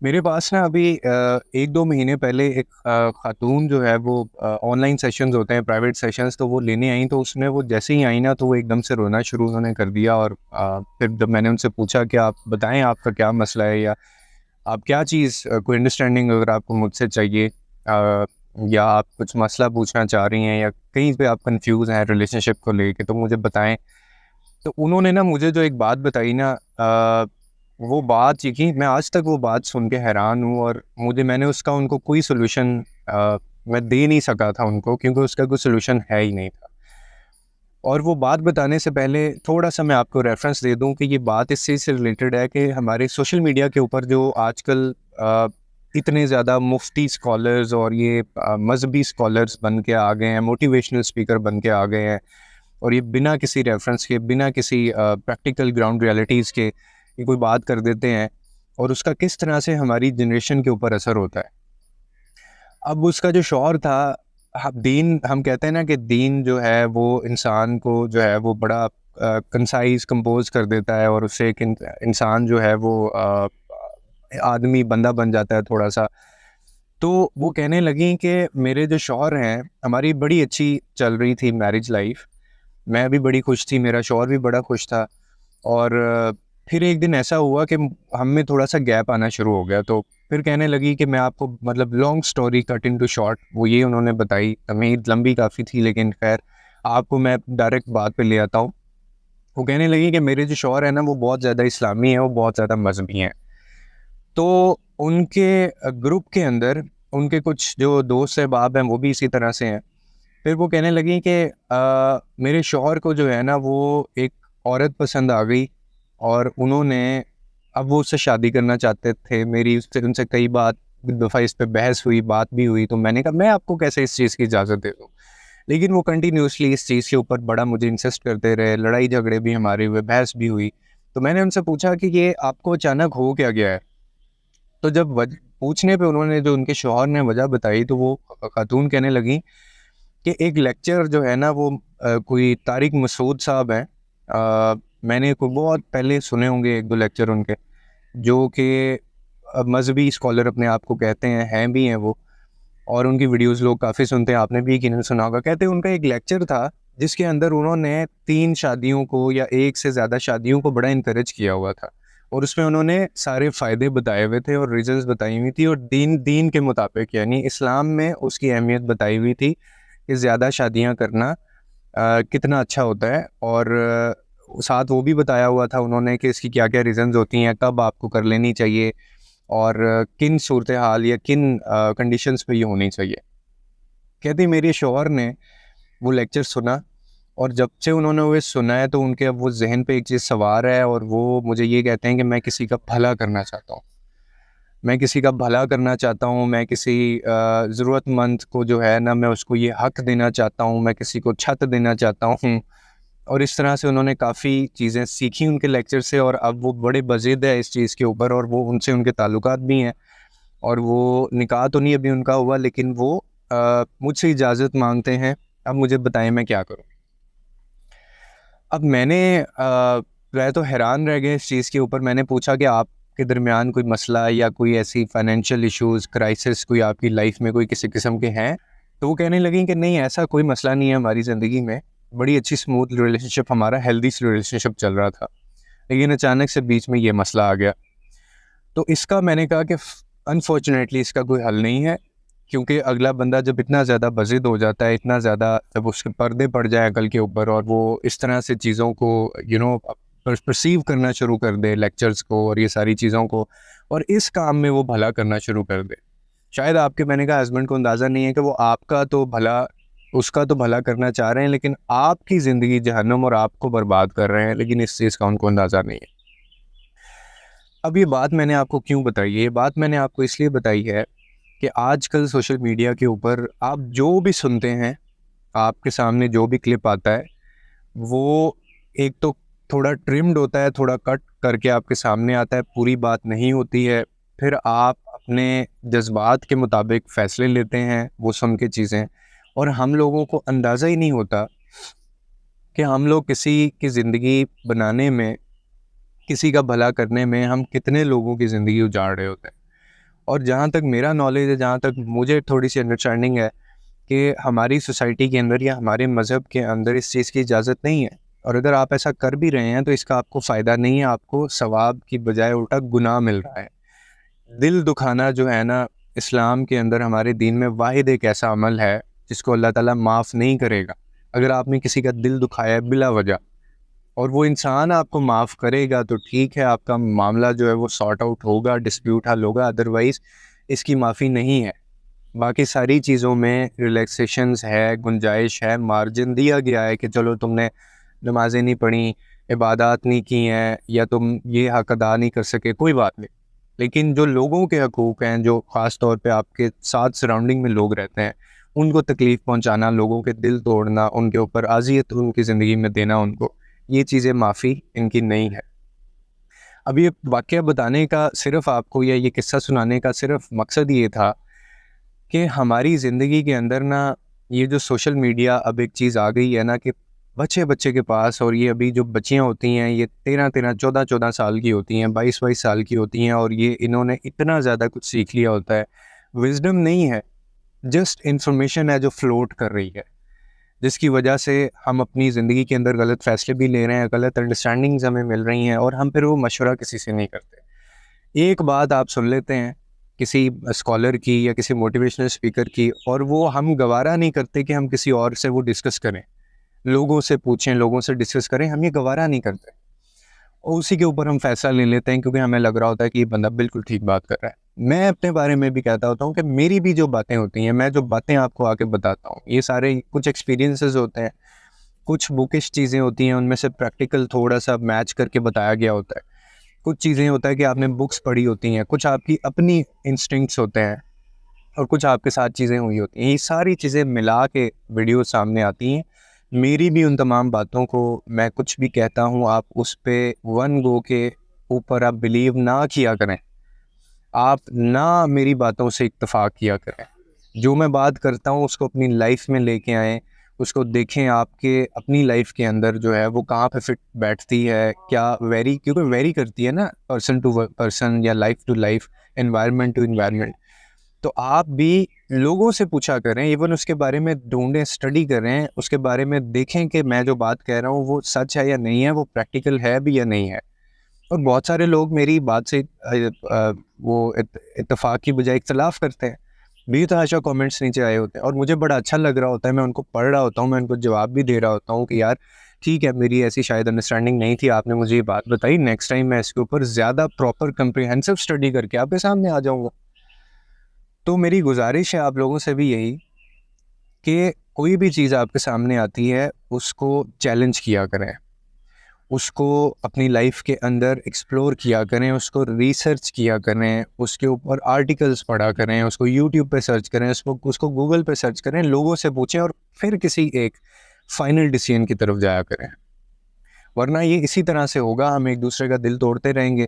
मेरे पास ना अभी 1-2 महीने पहले एक खातून जो है वो ऑनलाइन सेशंस होते हैं, प्राइवेट सेशंस, तो वो लेने आई। तो उसमें वो जैसे ही आई ना तो वो एकदम से रोना शुरू उन्होंने कर दिया। और फिर जब मैंने उनसे पूछा कि आप बताएं आपका क्या मसला है, या आप क्या चीज़ कोई अंडरस्टैंडिंग अगर आपको मुझसे चाहिए, या आप कुछ मसला पूछना चाह रही हैं, या कहीं पे आप कंफ्यूज हैं रिलेशनशिप को लेके, तो मुझे बताएं। तो उन्होंने ना मुझे जो एक बात बताई ना, वो बात ये कि मैं आज तक वो बात सुन के हैरान हूँ। और मैंने उसका उनको कोई सोल्यूशन मैं दे नहीं सका था उनको, क्योंकि उसका कोई सोल्यूशन है ही नहीं था। और वो बात बताने से पहले थोड़ा सा मैं आपको रेफरेंस दे दूं कि ये बात इस चीज़ से रिलेटेड है कि हमारे सोशल मीडिया के ऊपर जो आजकल इतने ज़्यादा मुफ्ती स्कॉलर्स और ये मजहबी स्कॉलर्स बन के आ गए हैं, मोटिवेशनल स्पीकर बन के आ गए हैं। और ये बिना किसी रेफरेंस के, बिना किसी प्रैक्टिकल ग्राउंड रियलिटीज़ के ये कोई बात कर देते हैं, और उसका किस तरह से हमारी जनरेशन के ऊपर असर होता है। अब उसका जो शौहर था, दीन, हम कहते हैं ना कि दीन जो है वो इंसान को जो है वो बड़ा कंसाइज कंपोज कर देता है, और उससे एक इंसान जो है वो आदमी बंदा बन जाता है थोड़ा सा। तो वो कहने लगी कि मेरे जो शौहर हैं, हमारी बड़ी अच्छी चल रही थी मैरिज लाइफ, मैं भी बड़ी खुश थी, मेरा शौहर भी बड़ा खुश था। और फिर एक दिन ऐसा हुआ कि हम में थोड़ा सा गैप आना शुरू हो गया। तो फिर कहने लगी कि मैं आपको, मतलब long story cut into short, वो ये उन्होंने बताई, तमीज़ लंबी काफ़ी थी, लेकिन खैर आपको मैं डायरेक्ट बात पे ले आता हूँ। वो कहने लगी कि मेरे जो शौहर है ना वो बहुत ज़्यादा इस्लामी है, वो बहुत ज़्यादा मजहबी हैं। तो उनके ग्रुप के अंदर उनके कुछ जो दोस्त अहबाब हैं वो भी इसी तरह से हैं। फिर वो कहने लगी कि मेरे शौहर को जो है ना वो एक औरत पसंद आ गई, और उन्होंने, अब वो उससे शादी करना चाहते थे। मेरी उससे उनसे कई बात दफ़ा इस पे बहस हुई, बात भी हुई। तो मैंने कहा मैं आपको कैसे इस चीज़ की इजाज़त दे दूँ। लेकिन वो कंटिन्यूसली इस चीज़ के ऊपर बड़ा मुझे इंसिस्ट करते रहे, लड़ाई झगड़े भी हमारे हुए, बहस भी हुई। तो मैंने उनसे पूछा कि ये आपको अचानक हो क्या गया है। तो जब पूछने पे उन्होंने, जो उनके शौहर ने वजह बताई, तो वो खातून कहने लगी कि एक लेक्चर जो है ना वो कोई तारिक मसूद साहब हैं। मैंने को बहुत पहले सुने होंगे एक दो लेक्चर उनके, जो कि मजहबी स्कॉलर अपने आप को कहते हैं भी हैं वो। और उनकी वीडियोस लोग काफ़ी सुनते हैं, आपने भी यकीनन सुना होगा। कहते हैं उनका एक लेक्चर था जिसके अंदर उन्होंने 3 शादियों को या एक से ज़्यादा शादियों को बड़ा इनकरेज किया हुआ था। और उसमें उन्होंने सारे फ़ायदे बताए हुए थे और रीज़न्स बताई हुई थी, और दीन दीन के मुताबिक, यानी इस्लाम में उसकी अहमियत बताई हुई थी कि ज़्यादा शादियाँ करना कितना अच्छा होता है। और साथ वो भी बताया हुआ था उन्होंने कि इसकी क्या-क्या रीज़न्स होती हैं, कब आपको कर लेनी चाहिए, और किन सूरत हाल या किन कंडीशंस पे ये होनी चाहिए। कहती मेरे शौहर ने वो लेक्चर सुना, और जब से उन्होंने वो सुना है तो उनके अब वो ज़हन पे एक चीज़ सवार है, और वो मुझे ये कहते हैं कि मैं किसी का भला करना चाहता हूँ। मैं किसी का भला करना चाहता हूँ, मैं किसी ज़रूरतमंद को जो है ना, मैं उसको ये हक़ देना चाहता हूँ, मैं किसी को छत देना चाहता हूँ। और इस तरह से उन्होंने काफ़ी चीज़ें सीखी उनके लेक्चर से, और अब वो बड़े बज़िद है इस चीज़ के ऊपर, और वो उनसे उनके ताल्लुकात भी हैं। और वो निकाह तो नहीं अभी उनका हुआ, लेकिन वो मुझसे इजाज़त माँगते हैं। अब मुझे बताएँ मैं क्या करूँ? अब मैंने मैं तो हैरान रह गया इस चीज़ के ऊपर। मैंने पूछा कि आपके दरमियान कोई मसला या कोई ऐसी फाइनेंशियल इश्यूज़, क्राइसिस कोई आपकी लाइफ़ में कोई किसी किस्म के हैं? तो वो कहने लगी कि नहीं, ऐसा कोई मसला नहीं है हमारी ज़िंदगी में। बड़ी अच्छी स्मूथ रिलेशनशिप, हमारा हेल्दी रिलेशनशिप चल रहा था। लेकिन अचानक से बीच में ये मसला आ गया। तो इसका मैंने कहा कि अनफॉर्चुनेटली इसका कोई हल नहीं है, क्योंकि अगला बंदा जब इतना ज़्यादा बज़िद हो जाता है, इतना ज़्यादा जब उसके पर्दे पड़ जाए अकल के ऊपर, और वो इस तरह से चीज़ों को परसीव करना शुरू कर दे, लेक्चर्स को और ये सारी चीज़ों को, और इस काम में वो भला करना शुरू कर दे। शायद आपके, मैंने कहा, हस्बैंड को अंदाज़ा नहीं है कि वो आपका तो भला, उसका तो भला करना चाह रहे हैं, लेकिन आपकी ज़िंदगी जहन्नुम और आपको बर्बाद कर रहे हैं, लेकिन इस चीज़ का उनको अंदाज़ा नहीं है। अब ये बात मैंने आपको क्यों बताई है? ये बात मैंने आपको इसलिए बताई है कि आजकल सोशल मीडिया के ऊपर आप जो भी सुनते हैं, आपके सामने जो भी क्लिप आता है, वो एक तो थोड़ा ट्रिम्ड होता है, थोड़ा कट करके आपके सामने आता है, पूरी बात नहीं होती है। फिर आप अपने जज़्बात के मुताबिक फ़ैसले लेते हैं वो सुन के चीज़ें, और हम लोगों को अंदाज़ा ही नहीं होता कि हम लोग किसी की ज़िंदगी बनाने में, किसी का भला करने में हम कितने लोगों की ज़िंदगी उजाड़ रहे होते हैं। और जहाँ तक मेरा नॉलेज है, जहाँ तक मुझे थोड़ी सी अंडरस्टैंडिंग है कि हमारी सोसाइटी के अंदर या हमारे मज़हब के अंदर इस चीज़ की इजाज़त नहीं है। और अगर आप ऐसा कर भी रहे हैं तो इसका आपको फ़ायदा नहीं है, आपको सवाब की बजाय उल्टा गुनाह मिल रहा है। दिल दुखाना जो है ना, इस्लाम के अंदर हमारे दीन में वाहिद एक ऐसा अमल है जिसको अल्लाह ताला माफ़ नहीं करेगा। अगर आपने किसी का दिल दुखाया है बिला वजह और वो इंसान आपको माफ़ करेगा तो ठीक है, आपका मामला जो है वो सॉर्ट आउट होगा, डिस्प्यूट हल होगा, अदरवाइज़ इसकी माफ़ी नहीं है। बाकी सारी चीज़ों में रिलैक्सेशंस है, गुंजाइश है, मार्जिन दिया गया है कि चलो तुमने नमाज़ें नहीं पढ़ी, इबादत नहीं की हैं या तुम ये हक़ अदा नहीं कर सके, कोई बात नहीं। लेकिन जो लोगों के हकूक़ हैं, जो ख़ास तौर पे आपके साथ सराउंडिंग में लोग रहते हैं, उनको तकलीफ़ पहुंचाना, लोगों के दिल तोड़ना, उनके ऊपर अज़ियत उनकी ज़िंदगी में देना उनको, ये चीज़ें माफ़ी इनकी नहीं है। अब ये वाक़या बताने का सिर्फ़ आपको या ये किस्सा सुनाने का सिर्फ़ मकसद ये था कि हमारी ज़िंदगी के अंदर ना ये जो सोशल मीडिया अब एक चीज़ आ गई है ना कि बच्चे के पास, और ये अभी जो बच्चियाँ होती हैं ये 13-13, 14-14 साल की होती हैं, 22-22 साल की होती हैं और ये इन्होंने इतना ज़्यादा कुछ सीख लिया होता है। विज़डम नहीं है, जस्ट इन्फॉर्मेशन है जो फ्लोट कर रही है, जिसकी वजह से हम अपनी ज़िंदगी के अंदर गलत फ़ैसले भी ले रहे हैं, गलत अंडरस्टैंडिंग्स हमें मिल रही हैं और हम फिर वो मशवरा किसी से नहीं करते। एक बात आप सुन लेते हैं किसी स्कॉलर की या किसी मोटिवेशनल स्पीकर की और वो हम गवारा नहीं करते कि हम किसी और से वो डिस्कस करें, लोगों से पूछें, लोगों से डिस्कस करें, हम ये गवारा नहीं करते और उसी के ऊपर हम फैसला ले लेते हैं क्योंकि हमें लग रहा होता है कि ये बंदा बिल्कुल ठीक बात कर रहा है। मैं अपने बारे में भी कहता होता हूँ कि मेरी भी जो बातें होती हैं, मैं जो बातें आपको आके बताता हूँ, ये सारे कुछ एक्सपीरियंसेस होते हैं, कुछ बुकिश चीज़ें होती हैं, उनमें से प्रैक्टिकल थोड़ा सा मैच करके बताया गया होता है। कुछ चीज़ें होता है कि आपने बुक्स पढ़ी होती हैं, कुछ आपकी अपनी इंस्टिंक्ट्स होते हैं और कुछ आपके साथ चीज़ें हुई होती हैं। ये सारी चीज़ें मिला के वीडियो सामने आती हैं। मेरी भी उन तमाम बातों को मैं कुछ भी कहता हूँ, आप उस पे वन गो के ऊपर आप बिलीव ना किया करें। आप ना मेरी बातों से इत्तेफाक किया करें। जो मैं बात करता हूँ उसको अपनी लाइफ में लेके आएँ, उसको देखें आपके अपनी लाइफ के अंदर जो है वो कहाँ पे फिट बैठती है, क्या वेरी, क्योंकि वेरी करती है ना पर्सन टू पर्सन या life to life, environment to environment. तो आप भी लोगों से पूछा करें, इवन उसके बारे में ढूंढें, स्टडी करें, उसके बारे में देखें कि मैं जो बात कह रहा हूँ वो सच है या नहीं है, वो प्रैक्टिकल है भी या नहीं है। और बहुत सारे लोग मेरी बात से वो इत्तेफाक की बजाय इख्तलाफ करते हैं, बेतहाशा कमेंट्स नीचे आए होते हैं और मुझे बड़ा अच्छा लग रहा होता है, मैं उनको पढ़ रहा होता हूँ, मैं उनको जवाब भी दे रहा होता हूँ कि यार ठीक है, मेरी ऐसी शायद अंडरस्टैंडिंग नहीं थी, आपने मुझे ये बात बताई, नेक्स्ट टाइम मैं इसके ऊपर ज़्यादा प्रॉपर कम्प्रिहेंसिव स्टडी करके आपके सामने आ जाऊँगा। तो मेरी गुजारिश है आप लोगों से भी यही कि कोई भी चीज़ आपके सामने आती है उसको चैलेंज किया करें, उसको अपनी लाइफ के अंदर एक्सप्लोर किया करें, उसको रिसर्च किया करें, उसके ऊपर आर्टिकल्स पढ़ा करें, उसको यूट्यूब पे सर्च करें, उसको गूगल पे सर्च करें, लोगों से पूछें और फिर किसी एक फाइनल डिसीजन की तरफ जाया करें। वरना ये इसी तरह से होगा, हम एक दूसरे का दिल तोड़ते रहेंगे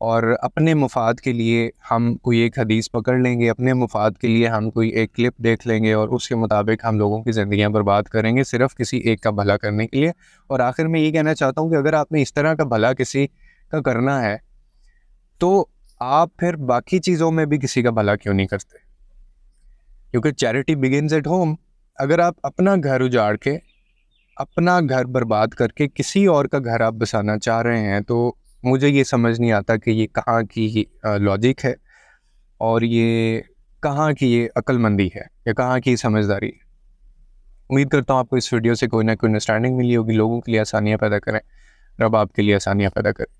और अपने मुफाद के लिए हम कोई एक हदीस पकड़ लेंगे, अपने मुफाद के लिए हम कोई एक क्लिप देख लेंगे और उसके मुताबिक हम लोगों की ज़िंदगियां बर्बाद करेंगे सिर्फ़ किसी एक का भला करने के लिए। और आखिर में ये कहना चाहता हूँ कि अगर आपने इस तरह का भला किसी का करना है तो आप फिर बाकी चीज़ों में भी किसी का भला क्यों नहीं करते? क्योंकि चैरिटी बिगिन्स एट होम। अगर आप अपना घर उजाड़ के, अपना घर बर्बाद करके किसी और का घर आप बसाना चाह रहे हैं तो मुझे ये समझ नहीं आता कि ये कहाँ की लॉजिक है और ये कहाँ की ये अक्लमंदी है या कहाँ की समझदारी है। उम्मीद करता हूँ आपको इस वीडियो से कोई ना कोई अंडरस्टैंडिंग मिली होगी। लोगों के लिए आसानियाँ पैदा करें, रब आपके लिए आसानियाँ पैदा करे।